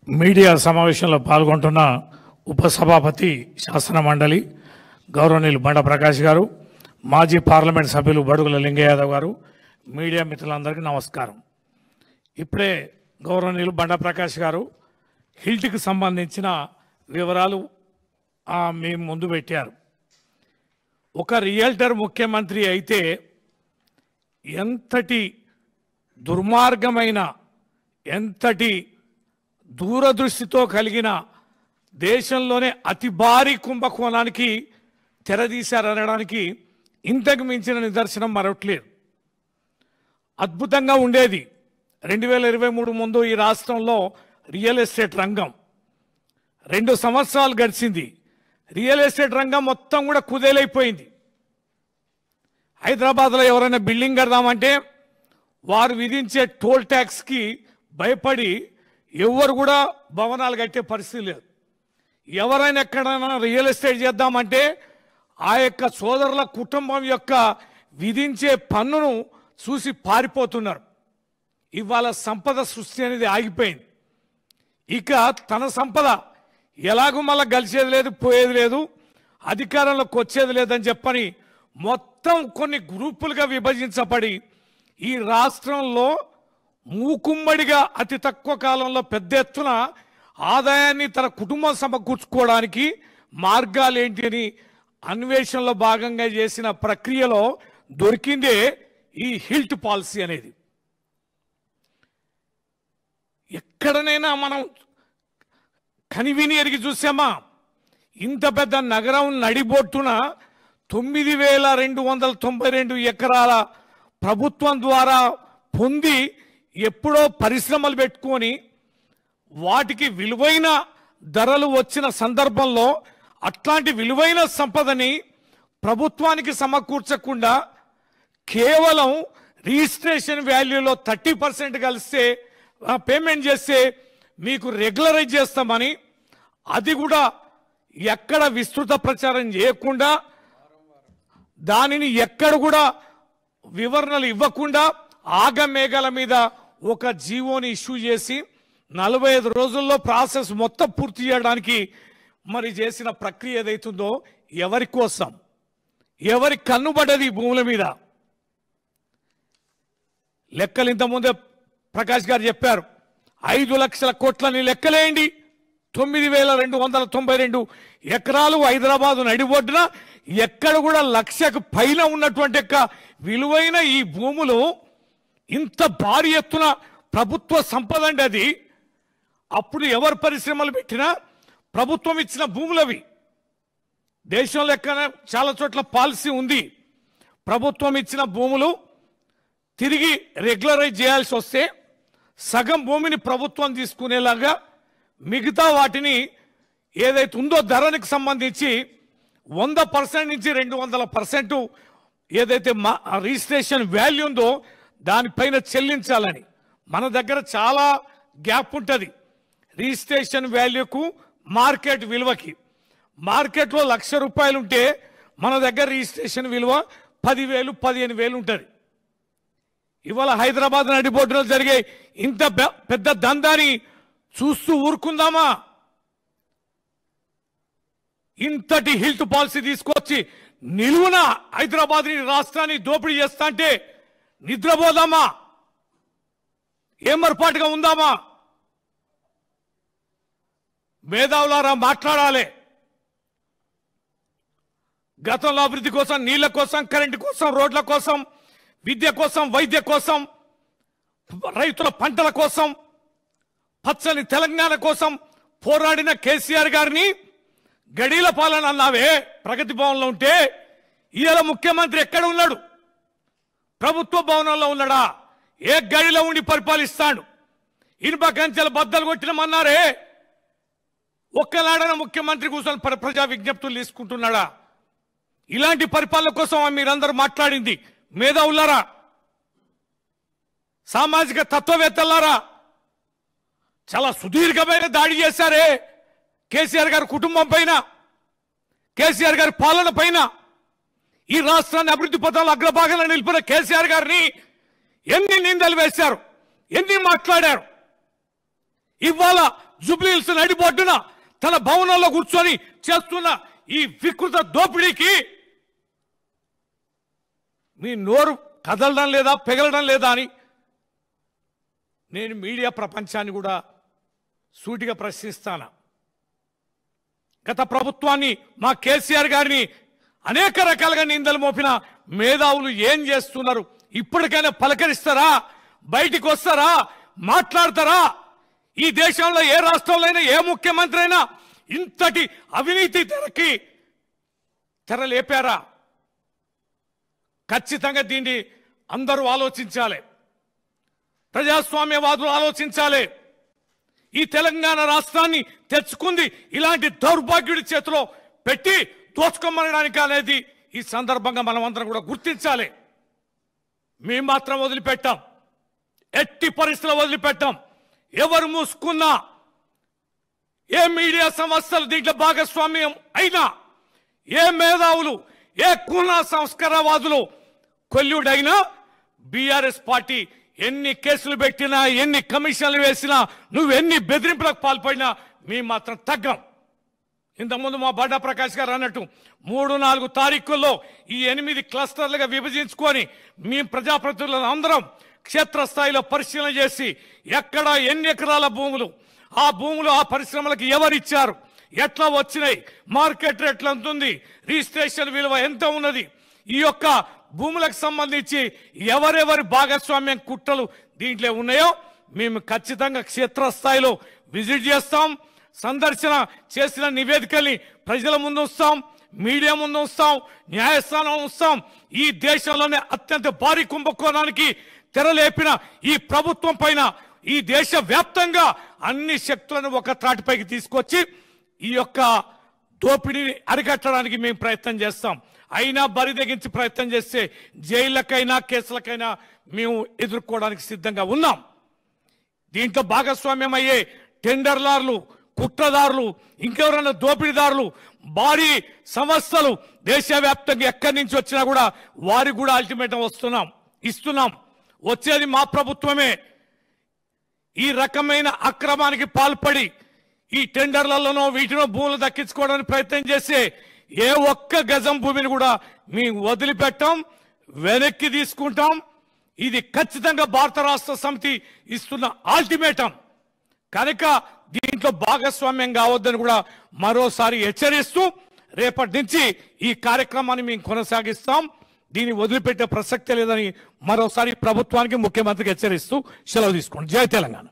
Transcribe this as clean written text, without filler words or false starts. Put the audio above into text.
Media సమావేశంలో పాల్గొంటున్న ఉపసభాపతి శాసన మండలి గౌరవనీయులు బండ ప్రకాష్ గారు, మాజీ పార్లమెంట్ సభ్యులు బడుగుల లింగయ్య యాదవ్ గారు, మీడియా మిత్రులందరికీ నమస్కారం. ఇప్పుడే గౌరవనీయులు బండ ప్రకాష్ గారు హిల్ట్కి సంబంధించిన వివరాలు మీ ముందు పెట్టారు. ఒక రియల్టర్ ముఖ్యమంత్రి అయితే ఎంతటి దుర్మార్గమైన, ఎంతటి దూరదృష్టితో కలిగిన దేశంలోనే అతి భారీ కుంభకోణానికి తెరదీశారనడానికి ఇంతకు మించిన నిదర్శనం మరొకట్లేదు. అద్భుతంగా ఉండేది 2023 ముందు ఈ రాష్ట్రంలో రియల్ ఎస్టేట్ రంగం. 2 సంవత్సరాలు గడిచింది. రియల్ ఎస్టేట్ రంగం మొత్తం కూడా కుదేలైపోయింది. హైదరాబాద్లో ఎవరైనా బిల్డింగ్ కడదామంటే వారు విధించే టోల్ ట్యాక్స్కి భయపడి ఎవరు కూడా భవనాలు కట్టే పరిస్థితి లేదు. ఎవరైనా ఎక్కడైనా రియల్ ఎస్టేట్ చేద్దామంటే ఆ యొక్క సోదరుల కుటుంబం యొక్క విధించే పన్నును చూసి పారిపోతున్నారు. ఇవాళ సంపద సృష్టి అనేది ఆగిపోయింది. ఇక తన సంపద ఎలాగూ మళ్ళీ గలిచేది లేదు, పోయేది లేదు, అధికారంలోకి వచ్చేది లేదని చెప్పని మొత్తం కొన్ని గ్రూపులుగా విభజించబడి ఈ రాష్ట్రంలో మూకుమ్మడిగా అతి తక్కువ కాలంలో పెద్ద ఎత్తున ఆదాయాన్ని తన కుటుంబం సమకూర్చుకోవడానికి మార్గాలు ఏంటి అని అన్వేషణలో భాగంగా చేసిన ప్రక్రియలో దొరికిందే ఈ హిల్ట్ పాలసీ అనేది. ఎక్కడనైనా మనం కనివిని ఎరిగి చూసామా? ఇంత పెద్ద నగరం నడిబొట్టున 9292 ఎకరాల ప్రభుత్వం ద్వారా పొంది ఎప్పుడో పరిశ్రమలు పెట్టుకొని వాటికి విలువైన ధరలు వచ్చిన సందర్భంలో అట్లాంటి విలువైన సంపదని ప్రభుత్వానికి సమకూర్చకుండా కేవలం రిజిస్ట్రేషన్ వాల్యూలో 30% కలిస్తే పేమెంట్ చేస్తే మీకు రెగ్యులరైజ్ చేస్తామని, అది కూడా ఎక్కడ విస్తృత ప్రచారం చేయకుండా, దానిని ఎక్కడ కూడా వివరణలు ఇవ్వకుండా ఆగమేఘాల మీద ఒక జీవోని ఇష్యూ చేసి 45 రోజుల్లో ప్రాసెస్ మొత్తం పూర్తి చేయడానికి మరి చేసిన ప్రక్రియ ఏదైతుందో ఎవరి కోసం, ఎవరి కన్నుబడ్డది భూముల మీద? లెక్కలు ఇంతకుముందే ప్రకాష్ గారు చెప్పారు. 5 లక్షల కోట్లని లెక్కలేయండి. 9292 ఎకరాలు హైదరాబాదు నడిబొడ్డున ఎక్కడ కూడా 1,00,000కు పైన ఉన్నటువంటి విలువైన ఈ భూములు ఇంత భారీ ఎత్తున ప్రభుత్వ సంపద అండి. అది అప్పుడు ఎవరు పరిశ్రమలు పెట్టినా ప్రభుత్వం ఇచ్చిన భూములవి. దేశంలో ఎక్కడ చాలా చోట్ల పాలసీ ఉంది. ప్రభుత్వం ఇచ్చిన భూములు తిరిగి రెగ్యులరైజ్ చేయాల్సి వస్తే సగం భూమిని ప్రభుత్వం తీసుకునేలాగా మిగతా వాటిని ఏదైతే ఉందో ధరనికి సంబంధించి 100% నుంచి 200% ఏదైతే రిజిస్ట్రేషన్ వాల్యూ ఉందో దానిపైన చెల్లించాలని. మన దగ్గర చాలా గ్యాప్ ఉంటుంది రిజిస్ట్రేషన్ వాల్యూకు మార్కెట్ విలువకి. మార్కెట్లో 1,00,000 రూపాయలు ఉంటే మన దగ్గర రిజిస్ట్రేషన్ విలువ 10,000 15,000 ఉంటుంది. ఇవాళ హైదరాబాద్ నడిబొడ్డులో జరిగే ఇంత పెద్ద దందాని చూస్తూ ఊరుకుందామా? ఇంతటి హిల్ట్ పాలసీ తీసుకొచ్చి నిలువున హైదరాబాద్ రాష్ట్రాన్ని దోపిడీ చేస్తా అంటే నిద్రపోదామా? ఏమర్పాటుగా ఉందామా? మేధావులారా మాట్లాడాలి. గతంలో అభివృద్ధి కోసం, నీళ్ల కోసం, కరెంటు కోసం, రోడ్ల కోసం, విద్య కోసం, వైద్య కోసం, రైతుల పంటల కోసం, పచ్చని తెలంగాణ కోసం పోరాడిన కేసీఆర్ గారిని గడీల పాలన అన్నావే ప్రగతి భవన్లో ఉంటే, ఇవాళ ముఖ్యమంత్రి ఎక్కడ ఉన్నాడు? ప్రభుత్వ భవనంలో ఉన్నాడా? ఏ గడిలో ఉండి పరిపాలిస్తాడు? ఇనుప కంచెల బద్దలు కొట్టినమన్నారే, ఒక్కనాడన ముఖ్యమంత్రి కూర్చొని ప్రజా విజ్ఞప్తులు తీసుకుంటున్నాడా? ఇలాంటి పరిపాలన కోసం మీరందరూ మాట్లాడింది మేధావులారా, సామాజిక తత్వవేత్తలారా. చాలా సుదీర్ఘమైన దాడి చేశారే కేసీఆర్ గారి కుటుంబం పైన, కేసీఆర్ గారి పాలన పైన. ఈ రాష్ట్రాన్ని అభివృద్ధి పథంలో అగ్రభాగంలో నిలిపిన కేసీఆర్ గారిని ఎన్ని నిందలు వేశారు, ఎన్ని మాట్లాడారు. ఇవాళ జూబ్లీహిల్స్ నడిబొడ్డున తన భవనంలో కూర్చొని చేస్తున్న ఈ వికృత దోపిడీకి మీ నోరు కదలడం లేదా, పెగలడం లేదా అని నేను మీడియా ప్రపంచాన్ని కూడా సూటిగా ప్రశ్నిస్తాను. గత ప్రభుత్వాన్ని, మా కేసీఆర్ గారిని అనేక రకాలుగా నిందలు మోపిన మేధావులు ఏం చేస్తున్నారు? ఇప్పటికైనా పలకరిస్తారా? బయటికి వస్తారా? మాట్లాడతారా? ఈ దేశంలో ఏ రాష్ట్రంలో అయినా, ఏ ముఖ్యమంత్రి అయినా ఇంతటి అవినీతి తెరలేపారా? ఖచ్చితంగా దీన్ని అందరూ ఆలోచించాలి. ప్రజాస్వామ్యవాదులు ఆలోచించాలి. ఈ తెలంగాణ రాష్ట్రాన్ని తెచ్చుకుంది ఇలాంటి దౌర్భాగ్యుడి చేతిలో పెట్టి దోచుకోమనడానికి అనేది ఈ సందర్భంగా మనం అందరం కూడా గుర్తించాలి. మేము మాత్రం వదిలిపెట్టాం, ఎట్టి పరిస్థితుల్లో వదిలిపెట్టాం. ఎవరు మూసుకున్నా, ఏ మీడియా సంస్థలు దీంట్లో భాగస్వామ్యం అయినా, ఏ మేధావులు, ఏ కుల సంస్కారవాదులు కొల్లుడైనా, బీఆర్ఎస్ పార్టీ ఎన్ని కేసులు పెట్టినా, ఎన్ని కమిషన్లు వేసినా, నువ్వెన్ని బెదిరింపులకు పాల్పడినా మేము మాత్రం తగ్గం. ఇంతకుముందు మా బండా ప్రకాష్ గారు అన్నట్టు 3-4 తారీఖుల్లో ఈ 8 క్లస్టర్లుగా విభజించుకొని మేము ప్రజాప్రతినిధులను అందరం క్షేత్రస్థాయిలో పరిశీలన చేసి ఎక్కడ ఎన్ని ఎకరాల భూములు, ఆ భూములు ఆ పరిశ్రమలకు ఎవరిచ్చారు, ఎట్లా వచ్చినాయి, మార్కెట్ రేట్లు ఎంత ఉంది, రిజిస్ట్రేషన్ విలువ ఎంత ఉన్నది, ఈ యొక్క భూములకు సంబంధించి ఎవరెవరి భాగస్వామ్యం కుట్రలు దీంట్లో ఉన్నాయో మేము ఖచ్చితంగా క్షేత్రస్థాయిలో విజిట్ చేస్తాం. సందర్శన చేసిన నివేదికల్ని ప్రజల ముందు ఉంచుతాం, మీడియా ముందు ఉంచుతాం, న్యాయస్థానం ఉంచుతాం. ఈ దేశంలోనే అత్యంత భారీ కుంభకోణానికి తెరలేపిన ఈ ప్రభుత్వం పైన ఈ దేశ వ్యాప్తంగా అన్ని శక్తులను ఒక త్రాటిపైకి తీసుకొచ్చి ఈ యొక్క దోపిడీని అరికట్టడానికి మేము ప్రయత్నం చేస్తాం. అయినా బరి తెగించి ప్రయత్నం చేస్తే జైళ్ళకైనా కేసులకైనా మేము ఎదుర్కోవడానికి సిద్ధంగా ఉన్నాం. దీంట్లో భాగస్వామ్యం అయ్యే టెండర్దారులు, కుట్రదారులు, ఇంకెవరైనా దోపిడీదారులు, భారీ సంస్థలు దేశవ్యాప్తంగా ఎక్కడి నుంచి వచ్చినా కూడా వారికి కూడా అల్టిమేటం ఇస్తున్నాం. వచ్చేది మా ప్రభుత్వమే. ఈ రకమైన అక్రమానికి పాల్పడి ఈ టెండర్లలోనో వీటినో భూములు దక్కించుకోవడానికి ప్రయత్నం చేసే ఏ ఒక్క గజం భూమిని కూడా మేము వదిలిపెట్టాం, వెనక్కి తీసుకుంటాం. ఇది ఖచ్చితంగా భారత రాష్ట్ర సమితి ఇస్తున్న అల్టిమేటం కనుక దీంట్లో భాగస్వామ్యం కావద్దని కూడా మరోసారి హెచ్చరిస్తూ రేపటి నుంచి ఈ కార్యక్రమాన్ని మేము కొనసాగిస్తాం. దీన్ని వదిలిపెట్టే ప్రసక్తే లేదని మరోసారి ప్రభుత్వానికి, ముఖ్యమంత్రికి హెచ్చరిస్తూ సెలవు తీసుకోండి. జై తెలంగాణ.